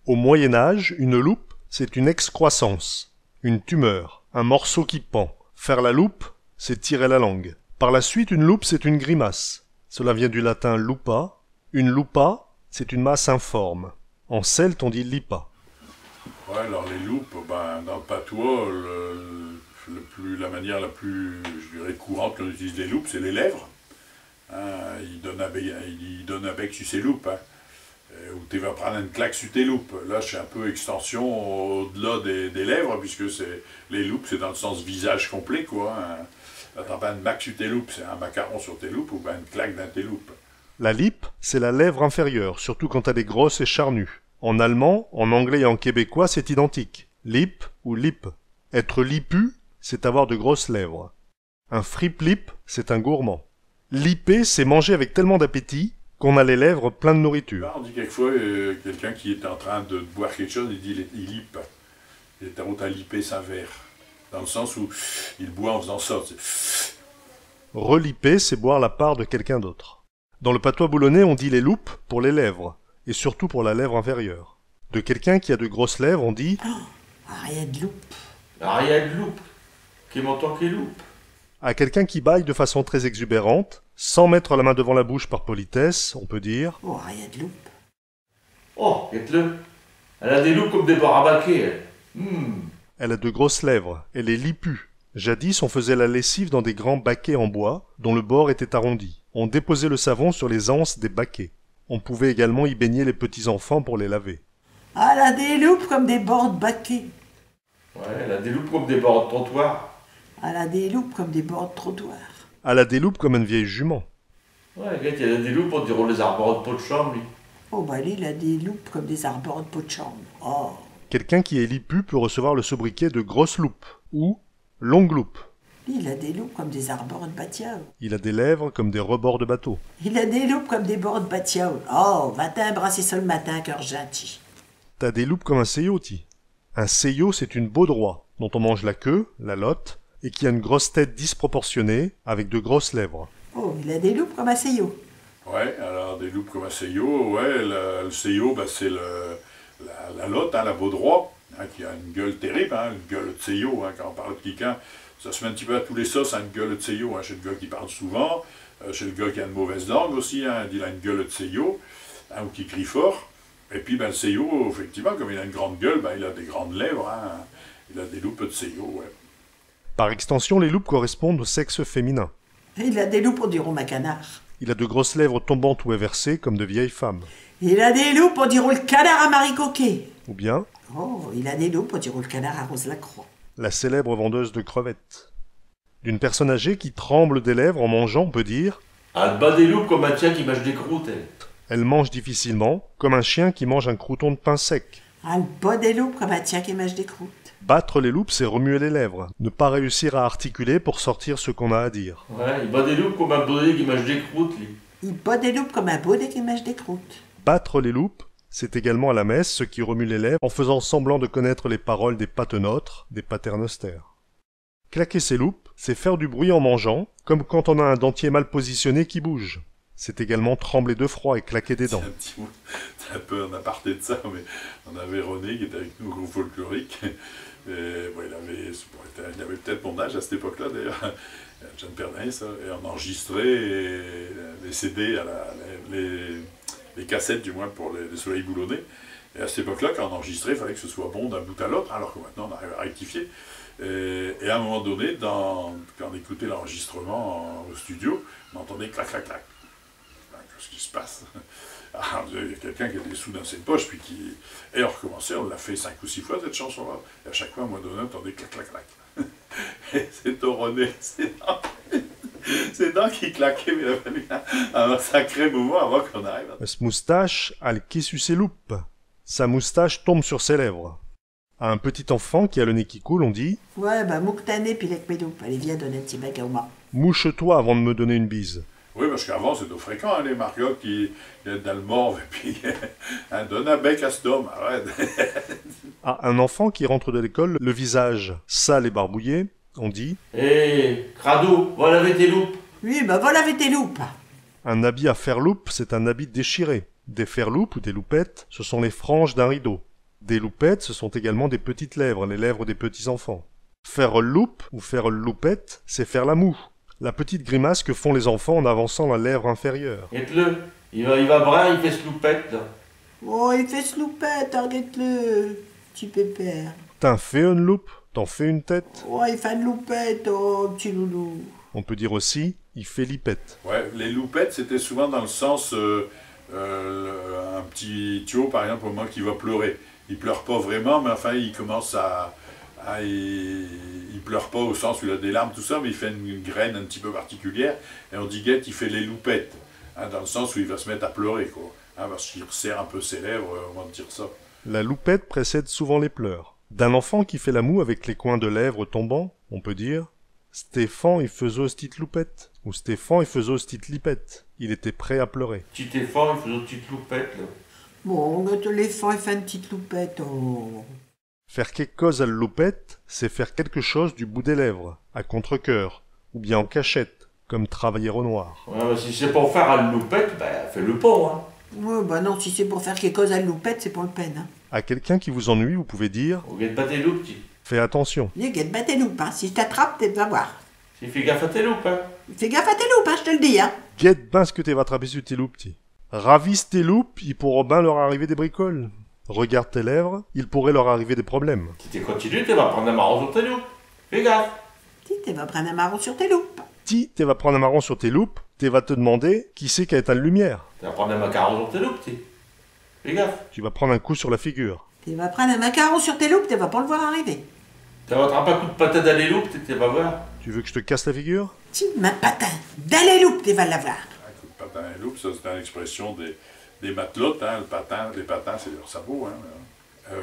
Au Moyen-Âge, une loupe, c'est une excroissance, une tumeur, un morceau qui pend. Faire la loupe, c'est tirer la langue. Par la suite, une loupe, c'est une grimace. Cela vient du latin lupa. Une lupa, c'est une masse informe. En celte, on dit lipa. Ouais, alors les loupes, dans le patois, la manière la plus, je dirais, courante qu'on utilise les loupes, c'est les lèvres. Hein, il donne un bec sur ses loupes. Hein. Ou tu vas prendre une claque sur tes loupes. Là, je suis un peu extension au-delà des lèvres, puisque les loupes, c'est dans le sens visage complet, quoi. Hein. Là, t'as pas une bac sur tes loupes, c'est un macaron sur tes loupes, ou une claque dans tes loupes. La lippe, c'est la lèvre inférieure, surtout quand elle est grosse et charnue. En allemand, en anglais et en québécois, c'est identique. Lip ou lip. Être lipu, c'est avoir de grosses lèvres. Un fripe-lip, c'est un gourmand. Liper, c'est manger avec tellement d'appétit qu'on a les lèvres pleines de nourriture. Là, on dit quelquefois, quelqu'un qui est en train de boire quelque chose, il dit il lipe. Il est en route à liper sa verre. Dans le sens où il boit en faisant ça. Reliper, c'est boire la part de quelqu'un d'autre. Dans le patois boulonnais, on dit les loupes pour les lèvres, et surtout pour la lèvre inférieure. De quelqu'un qui a de grosses lèvres, on dit Ariel de loupe. Ariel de loupe. Qui m'entend qui loupe. À quelqu'un qui baille de façon très exubérante, sans mettre la main devant la bouche par politesse, on peut dire Oh, Ariel de loupe. Oh, guette-le. Elle a des loupes comme des barabaquets, elle. Elle a de grosses lèvres, elle est lipue. Jadis, on faisait la lessive dans des grands baquets en bois, dont le bord était arrondi. On déposait le savon sur les anses des baquets. On pouvait également y baigner les petits-enfants pour les laver. Elle a des loupes comme des bords de baquets. Ouais, elle a des loupes comme des bords de trottoir. Elle a des loupes comme des bords de trottoir. Elle a des loupes comme une vieille jument. Ouais, regarde, il a des loupes, on dirait les arbres de pot de chambre, lui. Oh, lui, il a des loupes comme des arbres de pot de chambre. Oh. Quelqu'un qui est lipu peut recevoir le sobriquet de grosse loupe ou longue loupe. Lui, il a des loupes comme des arbres de batiao. Il a des lèvres comme des rebords de bateau. Il a des loupes comme des bords de batiao. Oh, va-t'en brasser ça le matin, cœur gentil. T'as des loupes comme un seyo, ti. Un seyo, c'est une baudroie, dont on mange la queue, la lotte, et qui a une grosse tête disproportionnée, avec de grosses lèvres. Oh, il a des loupes comme un seyo. Ouais, alors des loupes comme un seyo, ouais, le seyo, c'est la lotte, hein, la baudroie, hein, qui a une gueule terrible, hein, une gueule de seyo, hein, quand on parle de quelqu'un. Ça se met un petit peu à tous les sauces, hein, une gueule de seyo, hein, chez le gars qui parle souvent, chez le gars qui a une mauvaise langue aussi, hein, il a une gueule de seyo, hein, ou qui crie fort. Et puis le seyo, effectivement, comme il a une grande gueule, il a des grandes lèvres, hein, il a des loupes de seyo, ouais. Par extension, les loupes correspondent au sexe féminin. Il a des loupes, on dirait un canard. Il a de grosses lèvres tombantes ou inversées comme de vieilles femmes. Il a des loupes, on dirait le canard à Marie Coquet. Ou bien Oh, il a des loupes, on dirait le canard à Rose Lacroix. la célèbre vendeuse de crevettes. D'une personne âgée qui tremble des lèvres en mangeant, on peut dire Elle bat des loupes comme un tien qui mâche des croûtes, elle. elle mange difficilement, comme un chien qui mange un crouton de pain sec. Elle bat des loupes comme un tien qui mâche des croûtes. Battre les loupes, c'est remuer les lèvres, ne pas réussir à articuler pour sortir ce qu'on a à dire. Ouais, il bat des loupes comme un baudet qui mâche des croûtes, lui. Il bat des loupes comme un baudet qui mâche des croûtes. Battre les loupes, c'est également à la messe ce qui remue les lèvres en faisant semblant de connaître les paroles des paternôtres, des paternosters. Claquer ses loupes, c'est faire du bruit en mangeant, comme quand on a un dentier mal positionné qui bouge. C'est également trembler de froid et claquer des dents. C'est un petit mot, c'est un peu un aparté de ça, mais on avait René qui était avec nous au groupe folklorique. Et, bon, il avait peut-être mon âge à cette époque-là d'ailleurs, John Pernin, ça, et on enregistrait les CD, les cassettes du moins pour les soleils boulonnais. Et à cette époque-là, quand on enregistrait, il fallait que ce soit bon d'un bout à l'autre, alors que maintenant on arrive à rectifier. Et à un moment donné, quand on écoutait l'enregistrement au studio, on entendait clac, clac, clac. Qu'est-ce qui se passe? Alors, il y a quelqu'un qui a des sous dans ses poches, puis qui... Et on recommençait, on l'a fait 5 ou 6 fois, cette chanson-là. Et à chaque fois, à un moment donné, on entendait clac, clac, clac. Et c'est au René, c'est dans qui claquait, mais il a fallu un sacré moment avant qu'on arrive. Ce moustache a le qui sur ses loupes. Sa moustache tombe sur ses lèvres. À un petit enfant qui a le nez qui coule, on dit Ouais, mouktané puis lek mes loupes. Allez, viens donner un petit bec à Oma. « Mouche-toi avant de me donner une bise. » Oui, parce qu'avant, c'était fréquent, hein, les mariottes qui viennent dans le morve, et puis donne un bec à cet homme, arrête. À un enfant qui rentre de l'école, le visage sale et barbouillé, on dit Hé, Crado, va laver tes loupes. Oui, va laver tes loupes. un habit à faire loupe, c'est un habit déchiré. Des ferloupes ou des loupettes, ce sont les franges d'un rideau. Des loupettes, ce sont également des petites lèvres, les lèvres des petits-enfants. Faire loupe ou faire loupette, c'est faire la moue. La petite grimace que font les enfants en avançant la lèvre inférieure. Regarde-le. Il va brun, il fait ce loupette, là. Oh, il fait sloupette, regarde-le, petit pépère. T'en fais une loupe, t'en fais une tête. Oh, il fait une loupette, oh, petit loulou. On peut dire aussi, il fait lipette. Ouais, les loupettes, c'était souvent dans le sens un petit tuyau, par exemple, au moment qu'il va pleurer. Il pleure pas vraiment, mais enfin, il commence il pleure pas au sens où il a des larmes, tout ça, mais il fait une graine un petit peu particulière, et on dit guette, il fait les loupettes, hein, dans le sens où il va se mettre à pleurer, quoi, hein, parce qu'il resserre un peu ses lèvres au moment de dire ça. La loupette précède souvent les pleurs. D'un enfant qui fait la moue avec les coins de lèvres tombants, on peut dire « Stéphane, il faisait petite loupette » ou « Stéphane, il faisait petite lipette ». Il était prêt à pleurer. Petit effort, il fait une petite loupette, là. Bon, regarde l'éléphant, il fait une petite loupette, oh. Faire quelque chose à la loupette, c'est faire quelque chose du bout des lèvres, à contre-cœur, ou bien en cachette, comme travailler au noir. Ouais, bah, si c'est pour faire une loupette, ben fais-le pas, hein. Ouais, bah non, si c'est pour faire quelque chose à la loupette, c'est pas le peine, hein. À quelqu'un qui vous ennuie, vous pouvez dire Regarde pas tes loupes, petit. « Fais attention ». Les gars, bah tes loupes, hein. Si je t'attrape, tu vas voir. Si fais gaffe à tes loupes, hein. Fais gaffe à tes loupes, hein, je te le dis, hein. Guette ben ce que t'es va attraper sur tes loups, petit. Ravisse tes loupes, il pourra ben leur arriver des bricoles. Regarde tes lèvres, il pourrait leur arriver des problèmes. Si tu continues, tu vas prendre un marron sur tes loupes. Fais gaffe. Si, tu vas prendre un marron sur tes loupes. Si t'es va prendre un marron sur tes loupes, t'es va te demander qui c'est qui a éteint la lumière. Tu vas prendre un macaron sur tes loupes, petit. Fais gaffe. Tu vas prendre un coup sur la figure. Tu vas prendre un macaron sur tes loupes, tu vas pas le voir arriver. Tu vas attraper un coup de patate dans les loupes, tu vas voir. Tu veux que je te casse la figure? Si, ma patin, dans les loupes, tu vas l'avoir. Un coup de patin à loupe, ça c'est une expression des matelotes, hein, les patins c'est leur sabot, hein.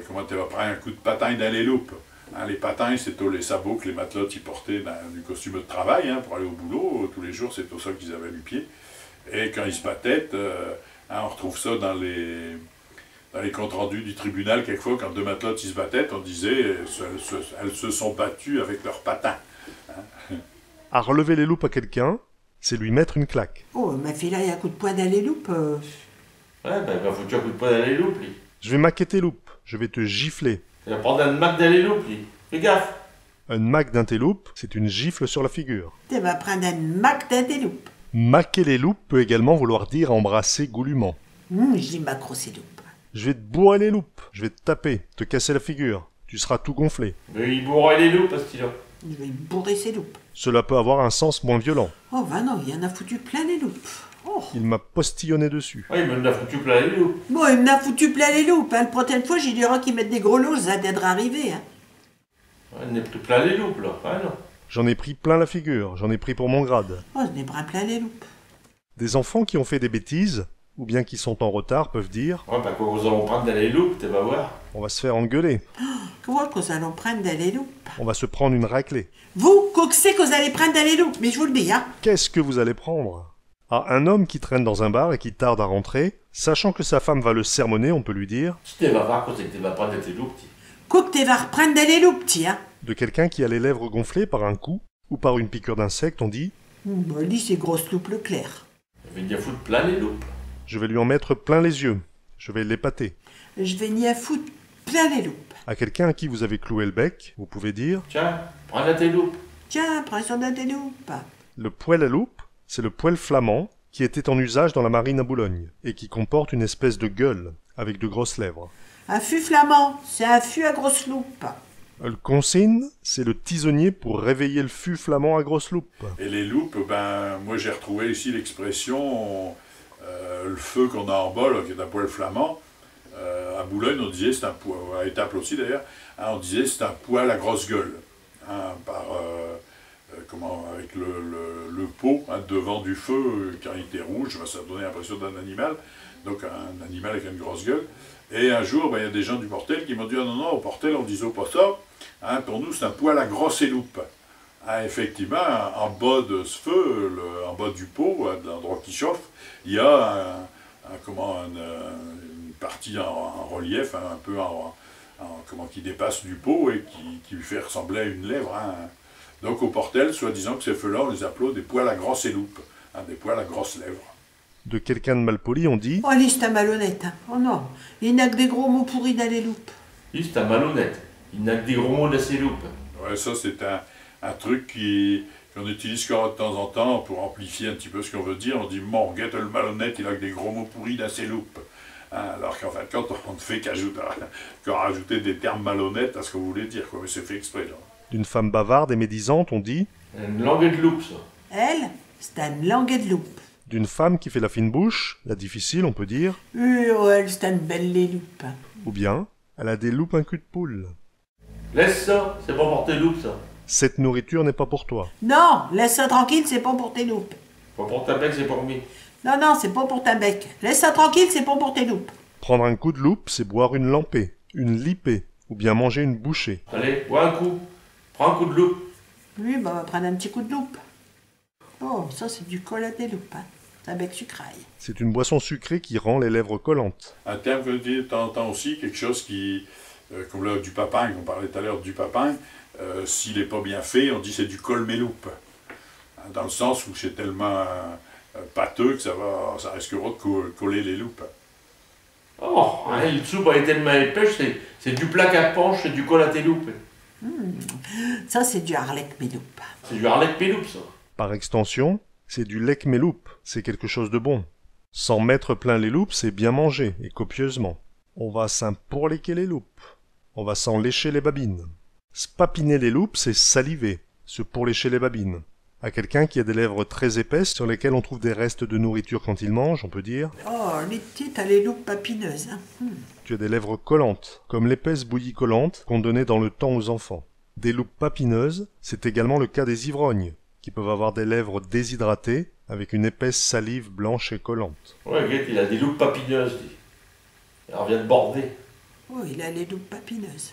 Comment tu vas prendre un coup de patin dans les loupes? Hein, les patins, c'est les sabots que les matelotes ils portaient du costume de travail, hein, pour aller au boulot. Tous les jours, c'est pour ça qu'ils avaient du pied. Et quand ils se battaient, on retrouve ça dans les comptes rendus du tribunal, quelquefois, quand deux matelotes ils se battaient, on disait elles se sont battues avec leurs patins. Hein. À relever les loupes à quelqu'un, c'est lui mettre une claque. Oh, ma fille là, il y a un coup de poing dans les loupes. Ouais, ben il va foutre un coup de poing dans les loupes, lui. Je vais maquer tes loupes, je vais te gifler. Tu vas prendre un mac dans les loupes, lui. Fais gaffe. Un mac d'un tes loupes, c'est une gifle sur la figure. Tu vas prendre un mac dans tes loupes. Maquer les loupes peut également vouloir dire embrasser goulûment. Je dis macro ces loupes. Je vais te bourrer les loupes, je vais te taper, te casser la figure. Tu seras tout gonflé. Mais il bourrait les loupes, ce qu'il a. Je vais bourrer ses loupes. Cela peut avoir un sens moins violent. Oh, bah non, il y en a foutu plein les loupes. Oh. Il m'a postillonné dessus. Ouais, il m'en a foutu plein les loupes. Bon, il m'en a foutu plein les loupes. Hein. La prochaine fois, j'ai dirai qu'ils mettent des gros lots, ça d'être arrivé. Hein. Ouais, il en a pris plein les loupes, là. Ouais, non. J'en ai pris plein la figure, j'en ai pris pour mon grade. Oh, je n'ai pas plein les loupes. Des enfants qui ont fait des bêtises, ou bien qui sont en retard, peuvent dire Ouais, bah, quoi, nous allons prendre dans les loupes, tu vas voir. « On va se faire engueuler, Quoi que nous allons prendre dans les loupes? on va se prendre une raclée. Vous, quoi que c'est que vous allez prendre dans les loupes? Mais je vous le dis, hein. Qu'est-ce que vous allez prendre ?» Ah, un homme qui traîne dans un bar et qui tarde à rentrer, sachant que sa femme va le sermonner, on peut lui dire Tu vas voir quand c'est que tu vas prendre dans tes loupes, petit. Quoi que tu vas reprendre dans les loupes, petit, hein. de quelqu'un qui a les lèvres gonflées par un coup ou par une piqûre d'insecte, on dit Bah, lui, c'est grosse loupe le clair. Je vais bien foutre plein les loupes. « Je vais lui en mettre plein les yeux, je vais l'épater. Je vais n'y à foutre plein les loupes. » À quelqu'un à qui vous avez cloué le bec, vous pouvez dire Tiens, prends dans tes loupes. Tiens, prends son dans tes loupes. Le poêle à loupe, c'est le poêle flamand qui était en usage dans la marine à Boulogne et qui comporte une espèce de gueule avec de grosses lèvres. Un fût flamand, c'est un fût à grosse loupe. Le consigne, c'est le tisonnier pour réveiller le fût flamand à grosse loupe. Et les loupes, ben, moi j'ai retrouvé ici l'expression le feu qu'on a en bas, là, qui est un poêle flamand. À Boulogne, on disait, c'est un poêle, à Étaples aussi d'ailleurs, hein, on disait c'est un poêle à grosse gueule. Hein, avec le pot hein, devant du feu, quand il était rouge, ça donnait l'impression d'un animal, donc un animal avec une grosse gueule. Et un jour, ben, y a des gens du Portel qui m'ont dit « Ah non, non, au Portel, on disait pas ça, hein, pour nous c'est un poêle à grosse loupe. » Hein, effectivement, en bas de ce feu, en bas du pot, de l'endroit qui chauffe, il y a une partie en relief, hein, un peu qui dépasse du pot et qui lui fait ressembler à une lèvre. Hein. Donc au Portel, soi-disant que ces feux-là, on les appelait des poêles à grosse loupe, hein, des poêles à grosses lèvres. De quelqu'un de malpoli, on dit Oh, lui, c'est un malhonnête. Hein. Oh non, il n'a que des gros mots pourris dans les loupes. Lui, c'est un malhonnête. Il n'a que des gros mots dans ses loupes. Ouais, ça c'est un truc qu'on utilise quand de temps en temps pour amplifier un petit peu ce qu'on veut dire. On dit Morguette le malhonnête, il a que des gros mots pourris dans ses loupes. Hein, alors qu'en fait, quand on ne fait rajouter des termes malhonnêtes à ce qu'on voulait dire, quoi. Mais c'est fait exprès, là. D'une femme bavarde et médisante, on dit Une langue de loupe, ça. Elle, c'est un languet de loupe. D'une femme qui fait la fine bouche, la difficile, on peut dire. Oh, elle, c'est une belle les loupes. Ou bien, elle a des loupes un cul de poule. Laisse ça, c'est pas pour tes loupes, ça. Cette nourriture n'est pas pour toi. Non, laisse ça tranquille, c'est pas pour tes loupes. Pas pour ta bec, c'est pour moi. Non, non, c'est pas pour ta bec. Laisse ça tranquille, c'est pas pour tes loupes. Prendre un coup de loupe, c'est boire une lampée, une lipée, ou bien manger une bouchée. Allez, bois un coup. Prends un coup de loupe. Oui, bah, on va prendre un petit coup de loupe. Oh, ça, c'est du cola des loupes, hein. C'est un bec sucraille. C'est une boisson sucrée qui rend les lèvres collantes. Un terme que tu entends aussi, quelque chose qui, comme là, du papagne, on parlait tout à l'heure du papagne, s'il n'est pas bien fait, on dit c'est du colméloupe. Hein, dans le sens où c'est tellement pâteux que ça risquera de coller les loupes. Oh, hein, le soupe a été tellement épais, c'est du plaque à penche, c'est du col à tes loupes. Ça, c'est du harlech mes loupes. C'est du harlech péloupe, ça. Par extension, c'est du lec mes loupes, c'est quelque chose de bon. S'en mettre plein les loupes, c'est bien manger, et copieusement. On va s'en pourléquer les loupes. On va s'en lécher les babines. Spapiner les loupes, c'est saliver, se pourlécher les babines. À quelqu'un qui a des lèvres très épaisses sur lesquelles on trouve des restes de nourriture quand il mange, on peut dire Oh, les petites, t'as les loupes papineuses. Hein. tu as des lèvres collantes, comme l'épaisse bouillie collante qu'on donnait dans le temps aux enfants. Des loupes papineuses, c'est également le cas des ivrognes, qui peuvent avoir des lèvres déshydratées avec une épaisse salive blanche et collante. Ouais, Guette, il a des loupes papineuses, dit. Il revient de border. Oh, il a les loupes papineuses.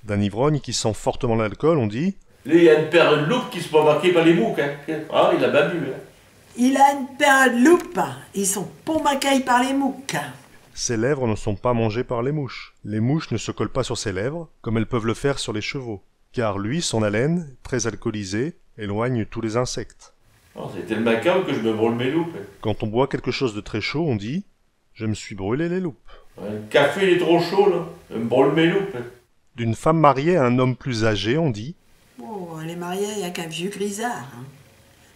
D'un ivrogne qui sent fortement l'alcool, on dit Là, il y a une paire de loupes qui se font marquer par les mouques, hein. Ah, il a bien bu, hein. Il a une paire de loupes. Ils sont pas macailles par les mouques. ses lèvres ne sont pas mangées par les mouches. Les mouches ne se collent pas sur ses lèvres, comme elles peuvent le faire sur les chevaux, car lui, son haleine, très alcoolisée, éloigne tous les insectes. Oh, c'est tellement calme que je me brûle mes loupes. Quand on boit quelque chose de très chaud, on dit « Je me suis brûlé les loupes ». Le café, il est trop chaud, là. Je me brûle mes loupes. D'une femme mariée à un homme plus âgé, on dit Oh, elle est mariée avec un vieux grisard. Hein.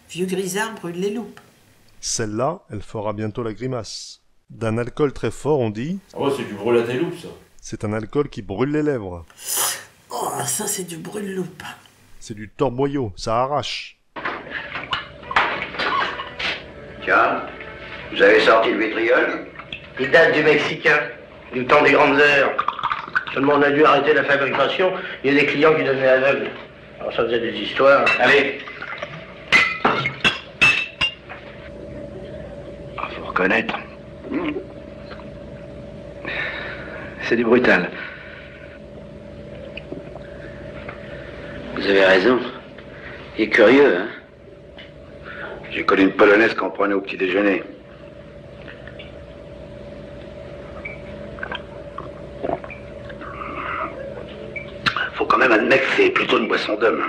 Vieux grisard brûle les loupes. « Celle-là, elle fera bientôt la grimace ». D'un alcool très fort, on dit Ah ouais, c'est du brûle à tes loupes, ça. « C'est un alcool qui brûle les lèvres Oh, ça c'est du brûle-loupe. ». C'est du torboyau, ça arrache. Tiens, vous avez sorti le vitriol? Il date du Mexicain, du temps des grandes heures. Seulement on a dû arrêter la fabrication, il y a des clients qui devenaient aveugles. Alors ça faisait des histoires. Allez. Ah, faut reconnaître. C'est du brutal. Vous avez raison. Il est curieux, hein? J'ai connu une polonaise qu'on prenait au petit déjeuner. Faut quand même admettre que c'est plutôt une boisson d'homme.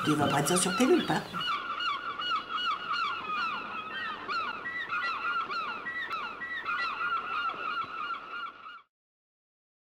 Tu vas prendre ça sur tes loupes, hein?